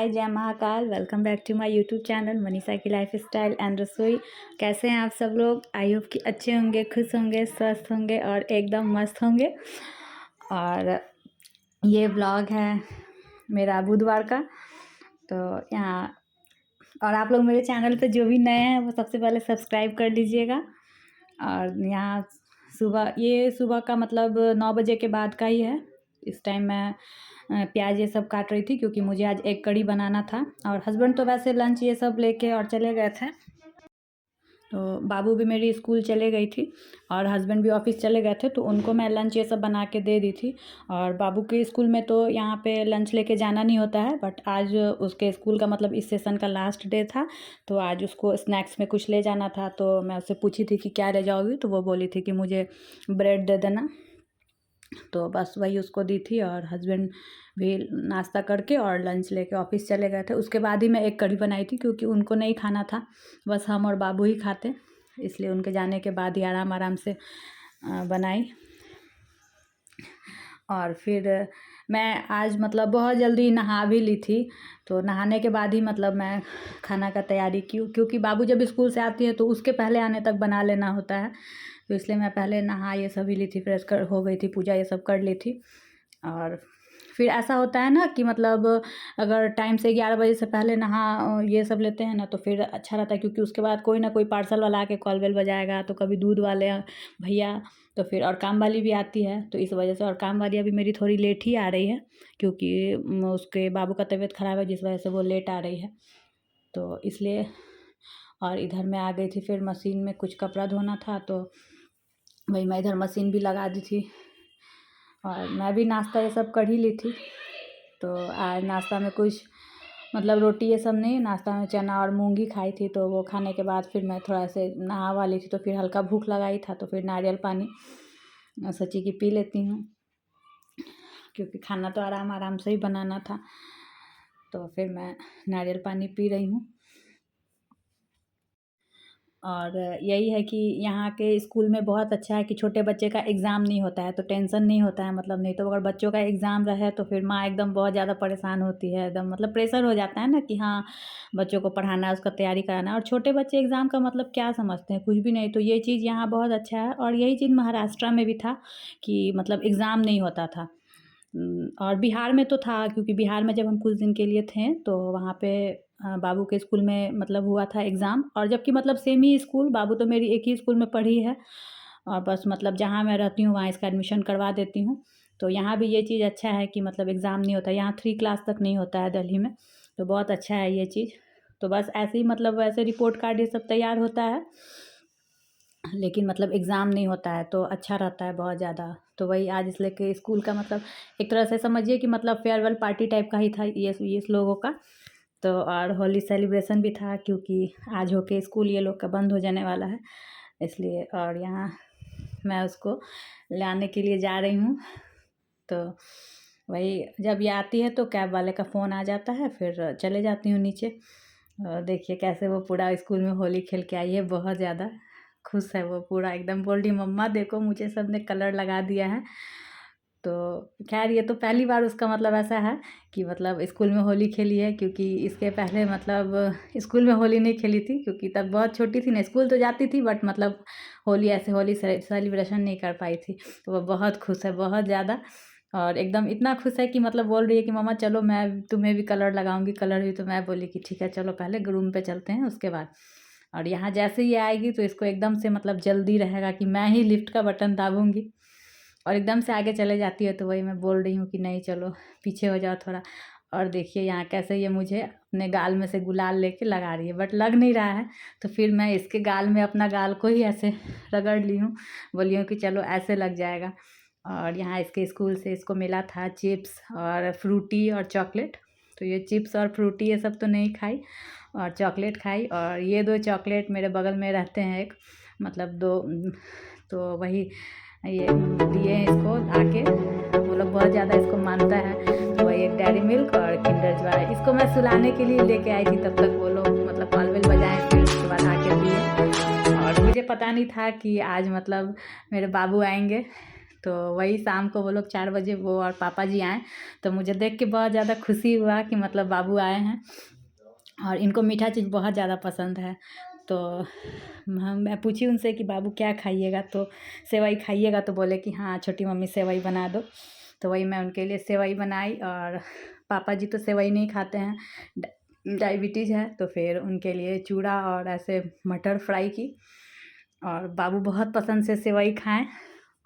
हाय जय Mahakal. Welcome back to my YouTube channel Manisha की life style and रसोई। कैसे हैं आप सब लोग? आई होप कि अच्छे होंगे, खुश होंगे, स्वस्थ होंगे और एकदम मस्त होंगे। और ये ब्लॉग है मेरा बुधवार का। तो यहाँ और आप लोग मेरे चैनल पे जो भी नए हैं वो सबसे पहले सब्सक्राइब कर लीजिएगा। और यहाँ सुबह का मतलब 9 बजे के बाद का ही है। इस टाइम मैं प्याज ये सब काट रही थी क्योंकि मुझे आज एक कड़ी बनाना था। और हस्बैंड तो वैसे लंच ये सब लेके और चले गए थे। तो बाबू भी मेरी स्कूल चले गई थी और हस्बैंड भी ऑफिस चले गए थे, तो उनको मैं लंच ये सब बना के दे दी थी। और बाबू के स्कूल में तो यहाँ पे लंच लेके जाना नहीं होता है, बट आज उसके स्कूल का मतलब इस सेशन का लास्ट डे था, तो आज उसको स्नैक्स में कुछ ले जाना था। तो मैं उससे पूछी थी कि क्या ले जाओगी, तो वो बोली थी कि मुझे ब्रेड दे देना। तो बस वही उसको दी थी। और हस्बैंड भी नाश्ता करके और लंच लेके ऑफिस चले गए थे। उसके बाद ही मैं एक कढ़ी बनाई थी क्योंकि उनको नहीं खाना था, बस हम और बाबू ही खाते, इसलिए उनके जाने के बाद ही आराम आराम से बनाई। और फिर मैं आज मतलब बहुत जल्दी नहा भी ली थी। तो नहाने के बाद ही मतलब मैं खाना का तैयारी की, क्योंकि बाबू जब स्कूल से आती है तो उसके पहले आने तक बना लेना होता है। तो इसलिए मैं पहले नहा ये सभी ली थी, फ्रेश कर हो गई थी, पूजा ये सब कर ली थी। और फिर ऐसा होता है ना कि मतलब अगर टाइम से 11 बजे से पहले नहा ये सब लेते हैं ना, तो फिर अच्छा रहता है, क्योंकि उसके बाद कोई ना कोई पार्सल वाला आके कॉल बेल बजाएगा, तो कभी दूध वाले भैया, तो फिर और काम वाली भी आती है, तो इस वजह से। और काम वाली अभी मेरी थोड़ी लेट ही आ रही है क्योंकि उसके बाबू का तबीयत ख़राब है, जिस वजह से वो लेट आ रही है, तो इसलिए। और इधर मैं आ गई थी, फिर मशीन में कुछ कपड़ा धोना था, तो वही मैं इधर मशीन भी लगा दी थी। और मैं भी नाश्ता ये सब कर ही ली थी। तो आज नाश्ता में कुछ मतलब रोटी ये सब नहीं, नाश्ता में चना और मूंगी खाई थी। तो वो खाने के बाद फिर मैं थोड़ा से नहा वाली थी, तो फिर हल्का भूख लगाई था, तो फिर नारियल पानी सोची कि पी लेती हूँ, क्योंकि खाना तो आराम आराम से ही बनाना था। तो फिर मैं नारियल पानी पी रही हूँ। और यही है कि यहाँ के स्कूल में बहुत अच्छा है कि छोटे बच्चे का एग्ज़ाम नहीं होता है, तो टेंशन नहीं होता है। मतलब नहीं तो अगर बच्चों का एग्ज़ाम रहे तो फिर माँ एकदम बहुत ज़्यादा परेशान होती है, एकदम मतलब प्रेशर हो जाता है ना कि हाँ बच्चों को पढ़ाना है, उसका तैयारी कराना है। और छोटे बच्चे एग्ज़ाम का मतलब क्या समझते हैं, कुछ भी नहीं। तो ये चीज़ यहाँ बहुत अच्छा है। और यही चीज़ महाराष्ट्र में भी था कि मतलब एग्ज़ाम नहीं होता था। और बिहार में तो था, क्योंकि बिहार में जब हम कुछ दिन के लिए थे तो वहाँ पे बाबू के स्कूल में मतलब हुआ था एग्ज़ाम। और जबकि मतलब सेम ही स्कूल, बाबू तो मेरी एक ही स्कूल में पढ़ी है, और बस मतलब जहाँ मैं रहती हूँ वहाँ इसका एडमिशन करवा देती हूँ। तो यहाँ भी ये चीज़ अच्छा है कि मतलब एग्ज़ाम नहीं होता, यहाँ 3 क्लास तक नहीं होता है दिल्ली में, तो बहुत अच्छा है ये चीज़। तो बस ऐसे ही मतलब वैसे रिपोर्ट कार्ड ये सब तैयार होता है, लेकिन मतलब एग्ज़ाम नहीं होता है, तो अच्छा रहता है बहुत ज़्यादा। तो वही आज इसलिए कि स्कूल का मतलब एक तरह से समझिए कि मतलब फेयरवेल पार्टी टाइप का ही था ये इस लोगों का। तो और होली सेलिब्रेशन भी था, क्योंकि आज होके स्कूल ये लोग का बंद हो जाने वाला है, इसलिए। और यहाँ मैं उसको लाने के लिए जा रही हूँ। तो वही जब ये आती है तो कैब वाले का फ़ोन आ जाता है, फिर चले जाती हूँ नीचे। और देखिए कैसे वो पूरा स्कूल में होली खेल के आई है, बहुत ज़्यादा खुश है वो, पूरा एकदम बोल रही मम्मा देखो मुझे सबने कलर लगा दिया है। तो खैर ये तो पहली बार उसका मतलब ऐसा है कि मतलब स्कूल में होली खेली है, क्योंकि इसके पहले मतलब स्कूल में होली नहीं खेली थी, क्योंकि तब बहुत छोटी थी ना, स्कूल तो जाती थी बट मतलब होली ऐसे होली सेलिब्रेशन नहीं कर पाई थी। तो वो बहुत खुश है, बहुत ज़्यादा। और एकदम इतना खुश है कि मतलब बोल रही है कि मम्मा चलो मैं तुम्हें भी कलर लगाऊंगी, कलर भी। तो मैं बोली कि ठीक है चलो पहले रूम पे चलते हैं उसके बाद। और यहाँ जैसे ही आएगी तो इसको एकदम से मतलब जल्दी रहेगा कि मैं ही लिफ्ट का बटन दाबूंगी, और एकदम से आगे चले जाती है। तो वही मैं बोल रही हूँ कि नहीं चलो पीछे हो जाओ थोड़ा। और देखिए यहाँ कैसे ये मुझे अपने गाल में से गुलाल लेके लगा रही है, बट लग नहीं रहा है। तो फिर मैं इसके गाल में अपना गाल को ही ऐसे रगड़ ली हूँ, बोली हूँ कि चलो ऐसे लग जाएगा। और यहाँ इसके स्कूल से इसको मिला था चिप्स और फ्रूटी और चॉकलेट। तो ये चिप्स और फ्रूटी ये सब तो नहीं खाई, और चॉकलेट खाई। और ये 2 चॉकलेट मेरे बगल में रहते हैं एक, मतलब 2, तो वही ये दिए हैं इसको आके। वो लोग बहुत ज़्यादा इसको मानता है, तो वही एक डेयरी मिल्क और किंडर जॉय। इसको मैं सुलाने के लिए लेके आई थी, तब तक वो लोग मतलब कॉल बेल बजाए, फिर उसके बाद आके दिए। और मुझे पता नहीं था कि आज मतलब मेरे बाबू आएंगे, तो वही शाम को वो लोग 4 बजे वो और पापा जी आए, तो मुझे देख के बहुत ज़्यादा खुशी हुआ कि मतलब बाबू आए हैं और इनको मीठा चीज़ बहुत ज़्यादा पसंद है। तो मैं पूछी उनसे कि बाबू क्या खाइएगा, तो सेवई खाइएगा, तो बोले कि हाँ छोटी मम्मी सेवई बना दो। तो वही मैं उनके लिए सेवई बनाई, और पापा जी तो सेवई नहीं खाते हैं, डायबिटीज़ है, तो फिर उनके लिए चूड़ा और ऐसे मटर फ्राई की, और बाबू बहुत पसंद से सेवई खाएँ,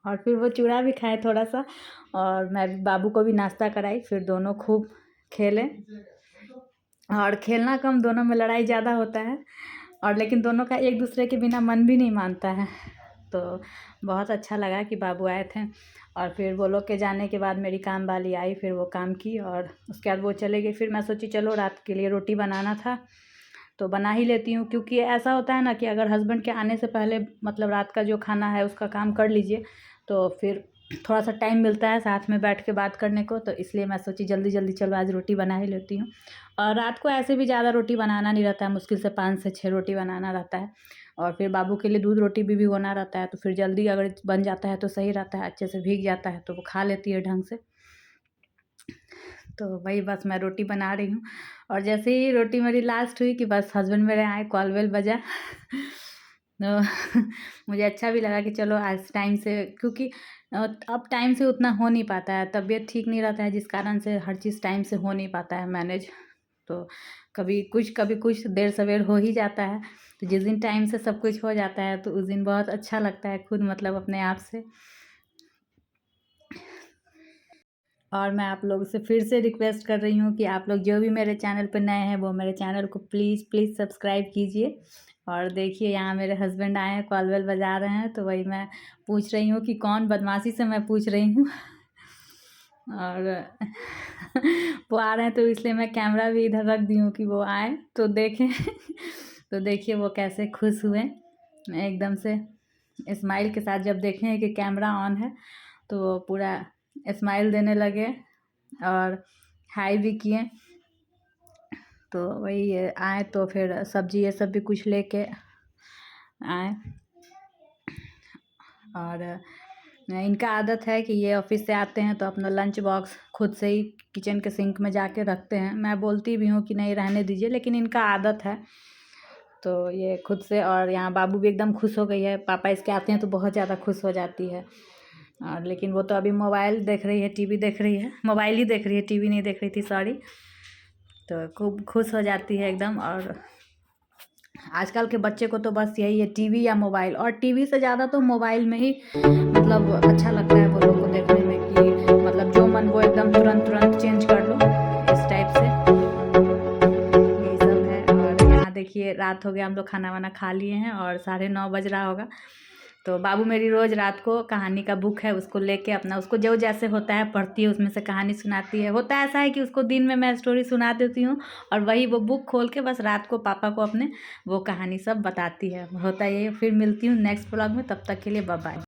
और फिर वो चूड़ा भी खाए थोड़ा सा, और मैं बाबू को भी नाश्ता कराई। फिर दोनों खूब खेले, और खेलना कम, दोनों में लड़ाई ज़्यादा होता है, और लेकिन दोनों का एक दूसरे के बिना मन भी नहीं मानता है। तो बहुत अच्छा लगा कि बाबू आए थे, और फिर वो लोग के जाने के बाद मेरी काम वाली आई, फिर वो काम की, और उसके बाद वो चले गए। फिर मैं सोची चलो रात के लिए रोटी बनाना था तो बना ही लेती हूँ, क्योंकि ऐसा होता है ना कि अगर हस्बैंड के आने से पहले मतलब रात का जो खाना है उसका काम कर लीजिए, तो फिर थोड़ा सा टाइम मिलता है साथ में बैठ के बात करने को। तो इसलिए मैं सोची जल्दी जल्दी चलो आज रोटी बना ही लेती हूँ। और रात को ऐसे भी ज़्यादा रोटी बनाना नहीं रहता है, मुश्किल से 5 से 6 रोटी बनाना रहता है, और फिर बाबू के लिए दूध रोटी भी भिगोना रहता है, तो फिर जल्दी अगर बन जाता है तो सही रहता है, अच्छे से भीग जाता है तो वो खा लेती है ढंग से। तो वही बस मैं रोटी बना रही हूँ, और जैसे ही रोटी मेरी लास्ट हुई कि बस हस्बैंड मेरे आए, कॉल बेल बजा। तो मुझे अच्छा भी लगा कि चलो आज टाइम से, क्योंकि अब टाइम से उतना हो नहीं पाता है, तबीयत ठीक नहीं रहता है, जिस कारण से हर चीज़ टाइम से हो नहीं पाता है मैनेज। तो कभी कुछ देर सवेर हो ही जाता है। तो जिस दिन टाइम से सब कुछ हो जाता है तो उस दिन बहुत अच्छा लगता है खुद, मतलब अपने आप से। और मैं आप लोगों से फिर से रिक्वेस्ट कर रही हूँ कि आप लोग जो भी मेरे चैनल पर नए हैं वो मेरे चैनल को प्लीज़ प्लीज़ सब्सक्राइब कीजिए। और देखिए यहाँ मेरे हस्बैंड आए हैं, कॉल बेल बजा रहे हैं, तो वही मैं पूछ रही हूँ कि कौन, बदमाशी से मैं पूछ रही हूँ। और वो आ रहे हैं तो इसलिए मैं कैमरा भी इधर रख दी हूँ कि वो आए तो देखें। तो देखिए वो कैसे खुश हुए एकदम से, स्माइल के साथ जब देखें कि कैमरा ऑन है तो वो पूरा स्माइल देने लगे, और हाय भी किए। तो वही आए तो फिर सब्जी ये सब भी कुछ लेके आए। और इनका आदत है कि ये ऑफिस से आते हैं तो अपना लंच बॉक्स खुद से ही किचन के सिंक में जाके रखते हैं। मैं बोलती भी हूँ कि नहीं रहने दीजिए, लेकिन इनका आदत है तो ये खुद से। और यहाँ बाबू भी एकदम खुश हो गई है, पापा इसके आते हैं तो बहुत ज़्यादा खुश हो जाती है। और लेकिन वो तो अभी मोबाइल देख रही है, टीवी देख रही है, मोबाइल ही देख रही है, टीवी नहीं देख रही थी, सॉरी। तो खूब खुश हो जाती है एकदम। और आजकल के बच्चे को तो बस यही है, टीवी या मोबाइल, और टीवी से ज़्यादा तो मोबाइल में ही मतलब अच्छा लगता है वो लोग को देखने में, कि मतलब जो मन वो एकदम तुरंत तुरंत चेंज कर लो, इस टाइप से यही सब है। और यहाँ देखिए रात हो गया, हम लोग खाना वाना खा लिए हैं और 9:30 बज रहा होगा। तो बाबू मेरी रोज़ रात को कहानी का बुक है उसको लेके अपना, उसको जो जैसे होता है पढ़ती है, उसमें से कहानी सुनाती है। होता ऐसा है कि उसको दिन में मैं स्टोरी सुना देती हूँ, और वही वो बुक खोल के बस रात को पापा को अपने वो कहानी सब बताती है। होता ये। फिर मिलती हूँ नेक्स्ट ब्लॉग में, तब तक के लिए बाय बाय।